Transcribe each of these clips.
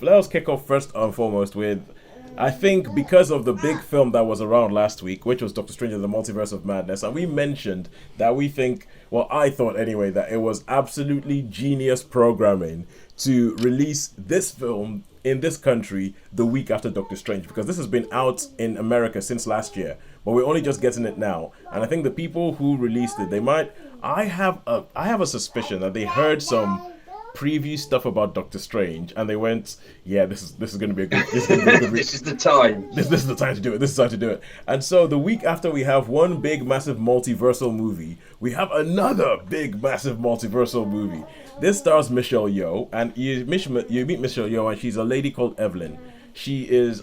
Let us kick off first and foremost with, I think, because of the big film that was around last week, which was Doctor Strange in the Multiverse of Madness, and we mentioned that we think, well, I thought anyway, that it was absolutely genius programming to release this film in this country the week after Doctor Strange, because this has been out in America since last year, but we're only just getting it now. And I think the people who released it, they might, I have a suspicion that they heard some preview stuff about Doctor Strange, and they went, "Yeah, this is going to be a good. This is going to be a good This is the time. this is the time to do it. This is the time to do it." And so the week after we have one big massive multiversal movie, we have another big massive multiversal movie. This stars Michelle Yeoh, and you meet Michelle Yeoh, and she's a lady called Evelyn. She is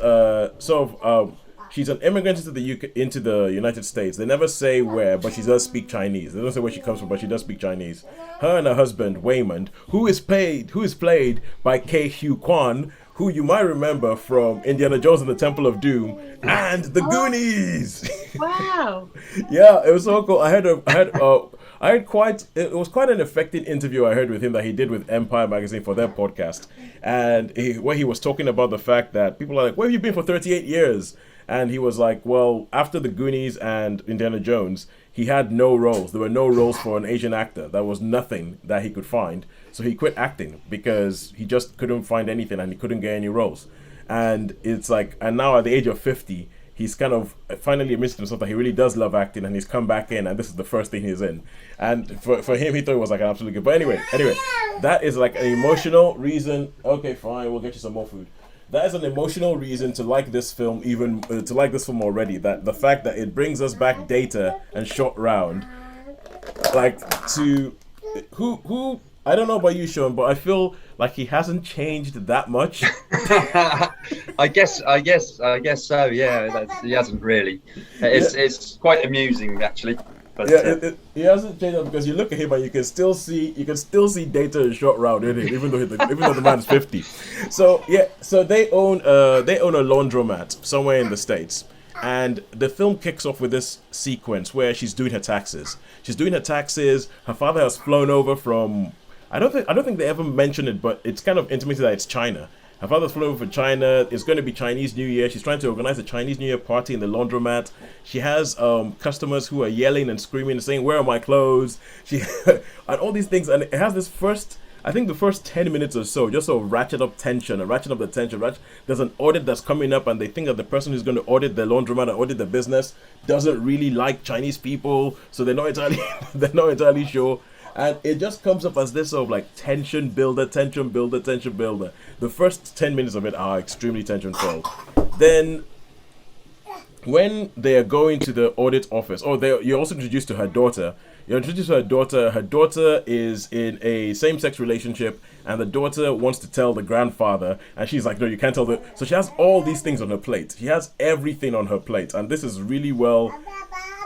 she's an immigrant into the UK, into the United States. They never say where, but she does speak Chinese. They don't say where she comes from, but she does speak Chinese. Her and her husband Waymond, who is played by Quan, who you might remember from Indiana Jones and the Temple of Doom and The Goonies. Wow. Yeah, it was so cool. I heard quite. It was quite an affecting interview I heard with him that he did with Empire magazine for their podcast, and where he was talking about the fact that people are like, "Where have you been for 38 years?" And he was like, "Well, after the Goonies and Indiana Jones, he had no roles. There were no roles for an Asian actor. There was nothing that he could find. So he quit acting because he just couldn't find anything and he couldn't get any roles." And it's like, and now at the age of 50, he's kind of finally admitted to himself that he really does love acting, and he's come back in, and this is the first thing he's in. And for him, he thought it was like an absolute good. But anyway, that is like an emotional reason. Okay, fine, we'll get you some more food. That is an emotional reason to like this film, even to like this film already. That the fact that it brings us back Data and Short Round, like to who I don't know about you, Shaun, but I feel like he hasn't changed that much. I guess so. Yeah, he hasn't really. It's quite amusing actually. But Yeah, he hasn't changed that because you look at him and you can still see Data and Short Round in him, even though the man's 50. So yeah, so they own a laundromat somewhere in the States. And the film kicks off with this sequence where she's doing her taxes. She's doing her taxes. Her father has flown over from, I don't think they ever mention it, but it's kind of intimated that it's China. Her father's flown over from China. It's going to be Chinese New Year. She's trying to organize a Chinese New Year party in the laundromat. She has customers who are yelling and screaming and saying, "Where are my clothes?" She and all these things. And it has this first, I think the first 10 minutes or so, just sort of ratchet up tension and ratchet up the tension. There's an audit that's coming up, and they think that the person who's going to audit the laundromat and audit the business doesn't really like Chinese people, so they're not entirely they're not entirely sure. And it just comes up as this sort of like tension builder, tension builder, tension builder. The first 10 minutes of it are extremely tension filled. Then when they are going to the audit office, you're also introduced to her daughter. You're introduced to her daughter. Her daughter is in a same-sex relationship, and the daughter wants to tell the grandfather, and she's like, "No, you can't tell the." So she has all these things on her plate. She has everything on her plate, and this is really well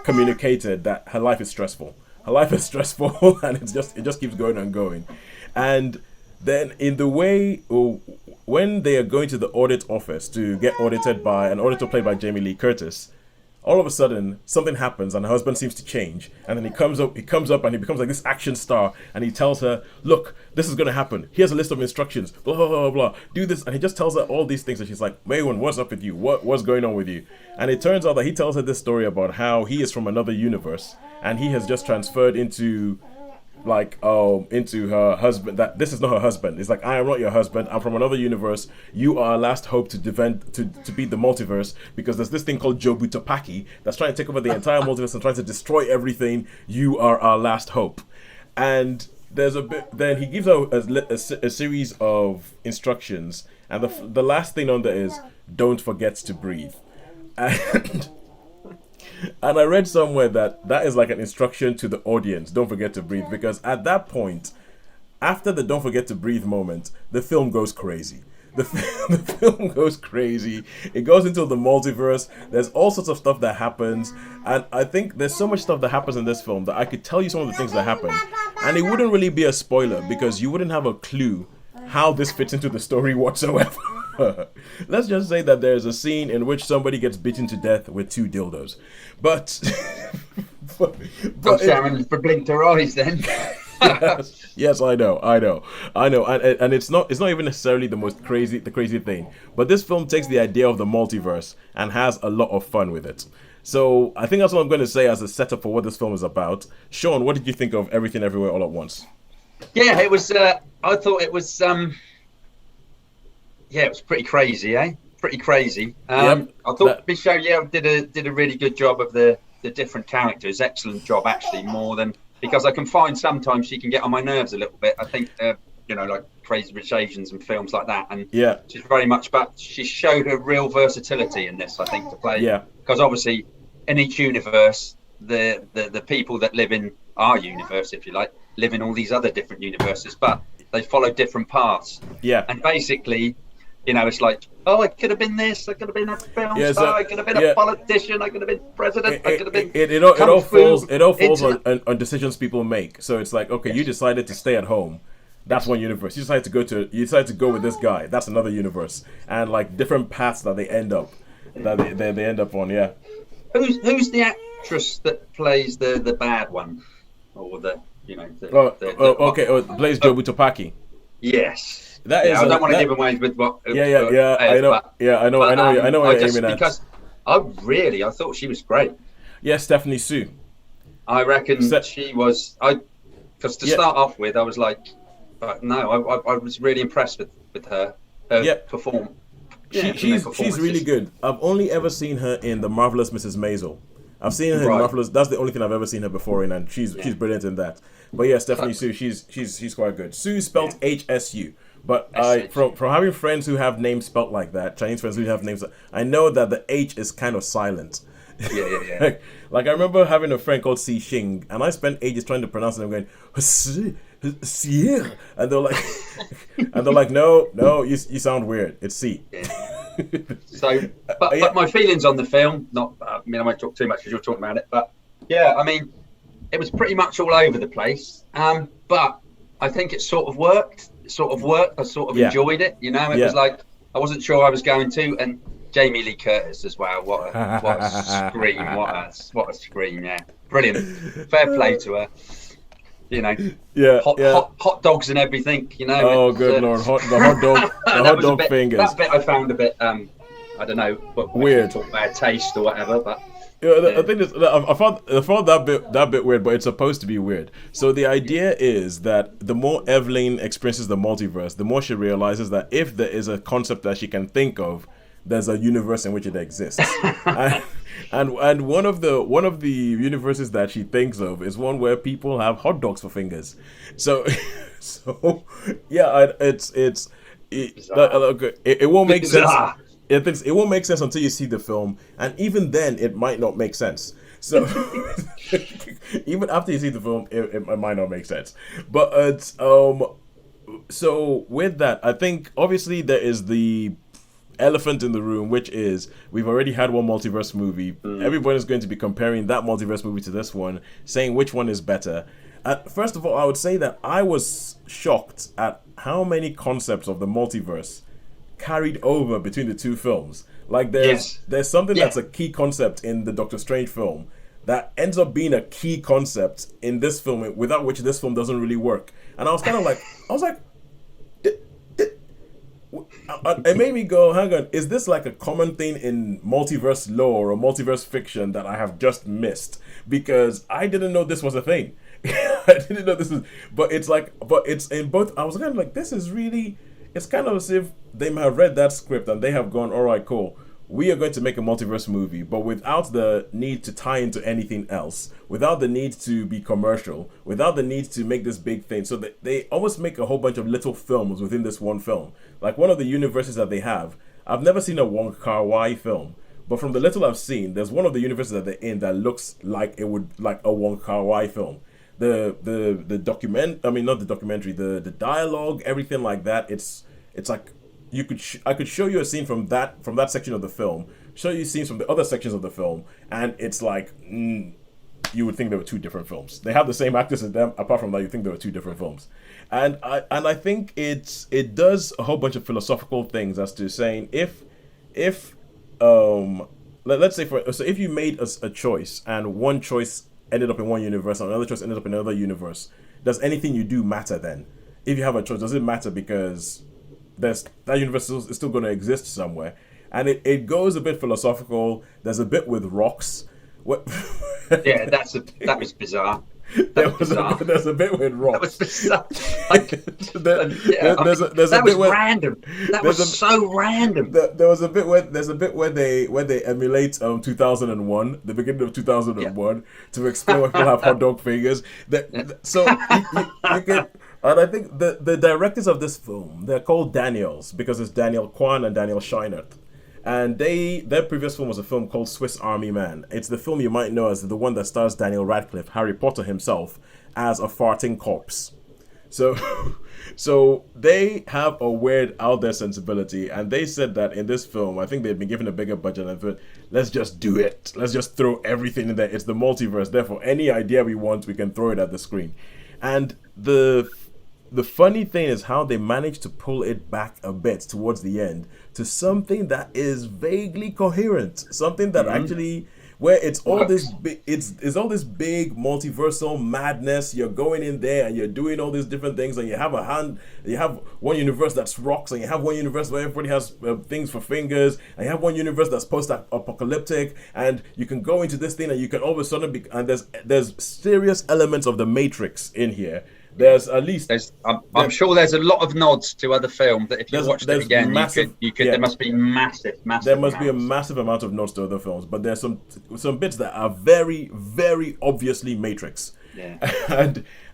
communicated that her life is stressful. Her life is stressful, and it just keeps going and going. And then in the way when they are going to the audit office to get audited by an auditor played by Jamie Lee Curtis, all of a sudden something happens and her husband seems to change, and then he comes up and he becomes like this action star, and he tells her, "Look, this is going to happen. Here's a list of instructions, blah blah blah blah, do this." And he just tells her all these things, and she's like, "Maywan, what's up with you? What's going on with you?" And it turns out that he tells her this story about how he is from another universe, and he has just transferred into into her husband. That this is not her husband. It's like, "I am not your husband. I'm from another universe. You are our last hope to defend to beat the multiverse, because there's this thing called Jobutopaki that's trying to take over the entire multiverse and trying to destroy everything. You are our last hope." And there's a bit. Then he gives her a series of instructions, and the last thing on there is, "Don't forget to breathe." And And I read somewhere that that is like an instruction to the audience. Don't forget to breathe. Because at that point, after the "don't forget to breathe" moment, the film goes crazy. The film goes crazy. It goes into the multiverse. There's all sorts of stuff that happens. And I think there's so much stuff that happens in this film that I could tell you some of the things that happen. And it wouldn't really be a spoiler because you wouldn't have a clue how this fits into the story whatsoever. Let's just say that there's a scene in which somebody gets beaten to death with two dildos. But Sharon for blinked her eyes then. Yes, I know, and it's not even necessarily the crazy thing. But this film takes the idea of the multiverse and has a lot of fun with it. So I think that's what I'm going to say as a setup for what this film is about. Sean, what did you think of Everything Everywhere All at Once? Yeah, it was. I thought it was. Yeah, it was pretty crazy, eh? Pretty crazy. Yep. I thought Michelle Yeoh did a really good job of the different characters. Excellent job, actually, more than because I can find sometimes she can get on my nerves a little bit. I think like Crazy Rich Asians and films like that, and Yeah. she's very much. But she showed her real versatility in this, I think, to play. Yeah. Because obviously, in each universe, the people that live in our universe, if you like, live in all these other different universes, but they follow different paths. Yeah. And basically, it's like, oh, I could have been this, I could have been a film Yeah, star, so- I could have been yeah. a politician, I could have been president, I could have been. It all kung fu falls into on decisions people make. So it's like, okay, you decided to stay at home. That's one universe. You decide to go with this guy. That's another universe. And like different paths that they end up on. Yeah. Who's the actress that plays the bad one, or Blaze Joe Butopaki. Yes. That is. I don't want to give away with what. Yeah. I know. I know. I know what you're aiming at. Because I thought she was great. Yeah, Stephanie Sue. I reckon she was. Because to start off with, I was like, no, I was really impressed with her perform. Yeah, she's really good. I've only ever seen her in The Marvelous Mrs. Maisel. I've seen her in Marvelous. That's the only thing I've ever seen her before in, and she's brilliant in that. But yeah, Stephanie Sue, she's quite good. Sue spelled HSU. But from having friends who have names spelt like that, Chinese friends who have names, I know that the H is kind of silent. Yeah. Like I remember having a friend called Si Xing, and I spent ages trying to pronounce it. I'm going, and they're like, no, you sound weird. It's C. So, but my feelings on the film, I won't talk too much because you're talking about it, but yeah, I mean, it was pretty much all over the place. But I think it sort of worked. I sort of enjoyed it. It was like I wasn't sure I was going to, and Jamie Lee Curtis as well. What a scream! What a scream! Yeah, brilliant. Fair play to her. Hot dogs and everything. Oh, good lord! The hot dog fingers. That bit I found a bit. I don't know. Weird. Talk bad taste or whatever, but. I think I found that bit weird, but it's supposed to be weird. So the idea is that the more Evelyn experiences the multiverse, the more she realizes that if there is a concept that she can think of, there's a universe in which it exists. and one of the universes that she thinks of is one where people have hot dogs for fingers. So yeah, it won't make sense. It won't make sense until you see the film, and even then, it might not make sense. So, even after you see the film, it might not make sense. But so with that, I think obviously there is the elephant in the room, which is we've already had one multiverse movie. Everyone is going to be comparing that multiverse movie to this one, saying which one is better. First of all, I would say that I was shocked at how many concepts of the multiverse carried over between the two films. Like there's something that's a key concept in the Doctor Strange film that ends up being a key concept in this film, without which this film doesn't really work. And I was kind of like, it made me go, hang on, is this like a common thing in multiverse lore or multiverse fiction that I have just missed? Because I didn't know this was a thing. I didn't know this was, but it's in both. I was kind of like, this is really. It's kind of as if they might have read that script and they have gone, all right, cool. We are going to make a multiverse movie, but without the need to tie into anything else, without the need to be commercial, without the need to make this big thing. So they almost make a whole bunch of little films within this one film. Like one of the universes that they have, I've never seen a Wong Kar-wai film, but from the little I've seen, there's one of the universes that they're in that looks like it would like a Wong Kar-wai film. The the dialogue, everything like that. It's like I could show you a scene from that section of the film, show you scenes from the other sections of the film, and it's like you would think there were two different films. They have the same actors in them. Apart from that, you think there were two different films. And I think it does a whole bunch of philosophical things as to saying if let's say so if you made a choice and one choice ended up in one universe and another choice ended up in another universe, does anything you do matter then? If you have a choice, does it matter because that universe is still going to exist somewhere? And it goes a bit philosophical. There's a bit with rocks. What? Yeah, that was bizarre. There's a bit with rocks. That was bizarre. There's that a was bit where, random. That was so random. There was a bit where they emulate 2001, the beginning of 2001, to explain why people have hot dog fingers. So you can. And I think the directors of this film, they're called Daniels because it's Daniel Quan and Daniel Scheinert. And their previous film was a film called Swiss Army Man. It's the film you might know as the one that stars Daniel Radcliffe, Harry Potter himself, as a farting corpse. So they have a weird out there sensibility, and they said that in this film, I think they'd been given a bigger budget and thought, let's just do it. Let's just throw everything in there. It's the multiverse. Therefore, any idea we want, we can throw it at the screen. And the funny thing is how they managed to pull it back a bit towards the end to something that is vaguely coherent, something that actually, where it's all this it's all this big multiversal madness. You're going in there and you're doing all these different things, and you have one universe that's rocks, and you have one universe where everybody has things for fingers, and you have one universe that's post-apocalyptic, and you can go into this thing and you can all of a sudden and there's serious elements of the Matrix in here. There's at least I'm sure there's a lot of nods to other films that if you watched it again, you could there must be massive. There must be a massive amount of nods to other films, but there's some bits that are very, very obviously Matrix. Yeah.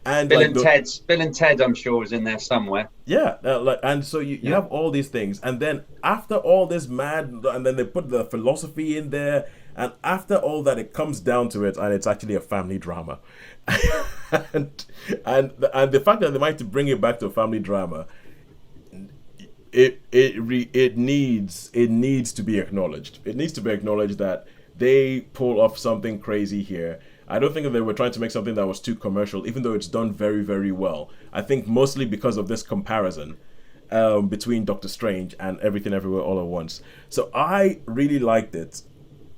and Bill and Ted, I'm sure, is in there somewhere. Yeah, and so you have all these things, and then after all this and then they put the philosophy in there, and after all that, it comes down to it, and it's actually a family drama. and the fact that they might bring it back to a family drama, it needs to be acknowledged. It needs to be acknowledged that they pull off something crazy here. I don't think that they were trying to make something that was too commercial, even though it's done very, very well. I think mostly because of this comparison between Doctor Strange and Everything Everywhere All at Once. So I really liked it.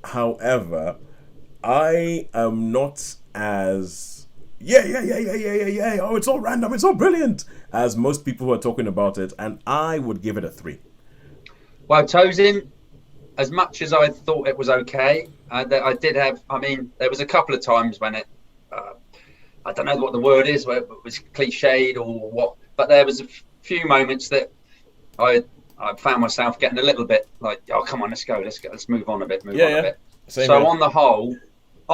However, I am not as oh, it's all random, it's all brilliant as most people who are talking about it, and I would give it a 3. Well, Tosin, as much as I thought it was okay, I did have. I mean, there was a couple of times when it, I don't know what the word is, where it was cliched or what, but there was a few moments that I found myself getting a little bit like, oh, come on, let's move on a bit, a bit. Same so here. on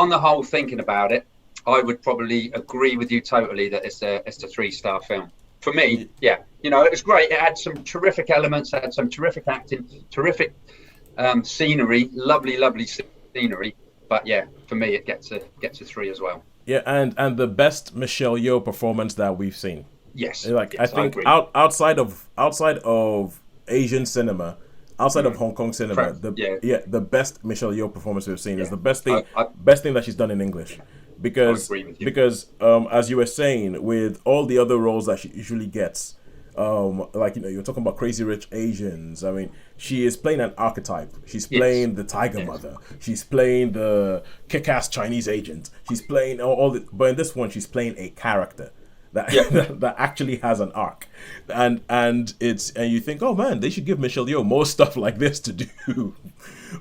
the whole, thinking about it, I would probably agree with you totally that it's a 3-star film. For me, yeah. You know, it was great. It had some terrific elements. It had some terrific acting, terrific scenery, lovely scenery. But yeah, for me, it gets a 3 as well. Yeah, and the best Michelle Yeoh performance that we've seen. Yes. Like, yes, I think outside of Asian cinema, outside of Hong Kong cinema, the best Michelle Yeoh performance we've seen is the best thing that she's done in English. Because as you were saying, with all the other roles that she usually gets, like, you know, you're talking about Crazy Rich Asians. I mean, she is playing an archetype. She's playing the Tiger Mother. She's playing the kick-ass Chinese agent. She's playing but in this one, she's playing a character that actually has an arc, and you think, oh man, they should give Michelle Yeoh more stuff like this to do.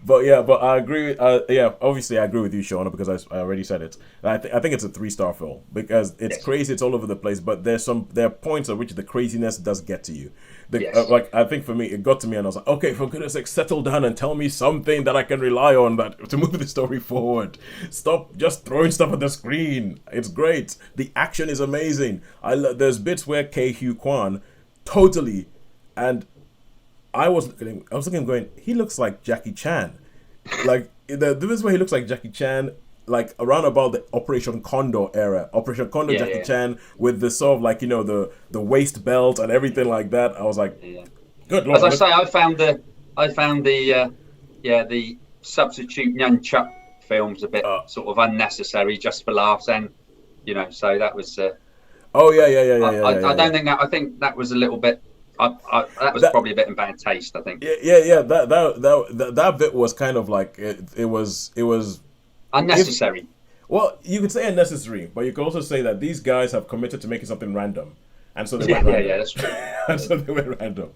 But I agree. Obviously I agree with you, Shaun, because I already said it. I think it's a 3-star film because it's crazy. It's all over the place, but there are points at which the craziness does get to you. Like, I think for me, it got to me, and I was like, okay, for goodness sake, settle down and tell me something that I can rely on to move the story forward. Stop just throwing stuff at the screen. It's great. The action is amazing. There's bits where Ke-Huy Quan totally, and I was looking at him going, he looks like Jackie Chan. Like, the bits where he looks like Jackie Chan, like around about the Operation Condor era. Operation Condor, Jackie Chan with the sort of, like, you know, the waist belt and everything like that. I was like, good Lord. As I say, I found the substitute nunchuck films a bit sort of unnecessary just for laughs, and you know, so that was. I don't think that. I think that was a little bit. That was probably a bit in bad taste, I think. Yeah. That bit was kind of like it was unnecessary. Well, you could say unnecessary, but you could also say that these guys have committed to making something random, and so they Yeah, went yeah, random. yeah, that's true. And so they went random.